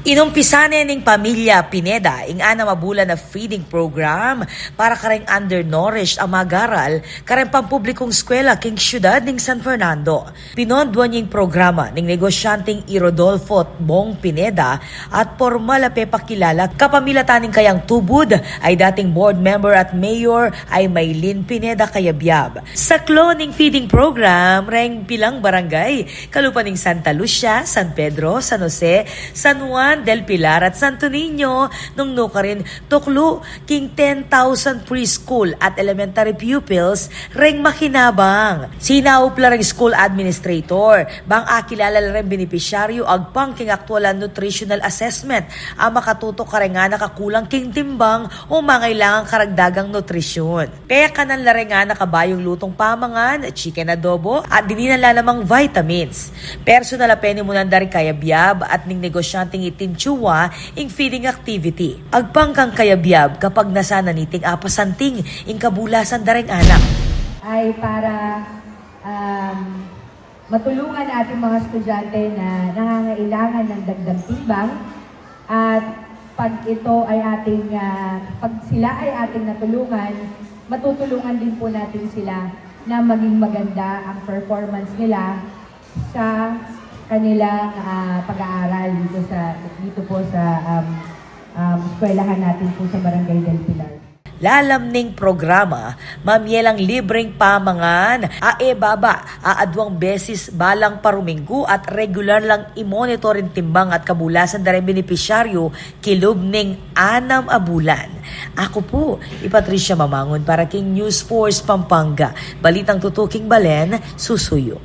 Inumpisanin ning pamilya Pineda ing ana mabulan na feeding program para kareng undernourished ang magaral kareng pampublikong eskwela king syudad ning San Fernando. Pinonduan ning programa ning negosyanteng Rodolfo Bong Pineda at formal na pepakilala kapamilataning kayang tubod ay dating board member at mayor ay Maylin Pineda Cayabyab. Sa cloning feeding program reng pilang barangay kalupan ning Santa Lucia, San Pedro, San Jose, San Juan del Pilar at Santo Niño nung nuka rin tuklo king 10,000 preschool at elementary pupils reng makinabang. Sinaupla ring school administrator bang akilala rin benepisyaryo agpang king aktualan nutritional assessment ang makatutok karenga nakakulang king timbang o mangailangang karagdagang nutrisyon. Kaya kanan larenga nakabayong lutong pamangan, chicken adobo at dininala namang vitamins. Personal apeni mo nandari Cayabyab at ning negosyanteng itinchuwa ing feeding activity. Agpangkang Cayabyab kapag nasana niting apasanting ing kabulasan dareng anak. Ay para matulungan ating mga estudyante na nangangailangan ng dagdag timbang at pag ito ay pag sila ay ating natulungan, matutulungan din po natin sila na maging maganda ang performance nila sa kanilang pag-aaral dito po sa eskwelahan natin po sa Barangay del Pilar. Lalamning programa, mamielang libreng pamangan, baba, aadwang beses balang paruminggo at regular lang i-monitorin timbang at kabulasan dareng benepisyaryo kilubning 6 bulan. Ako po, Patricia Mamangon para king News Force Pampanga. Balitang tutuking Balen, susuyo.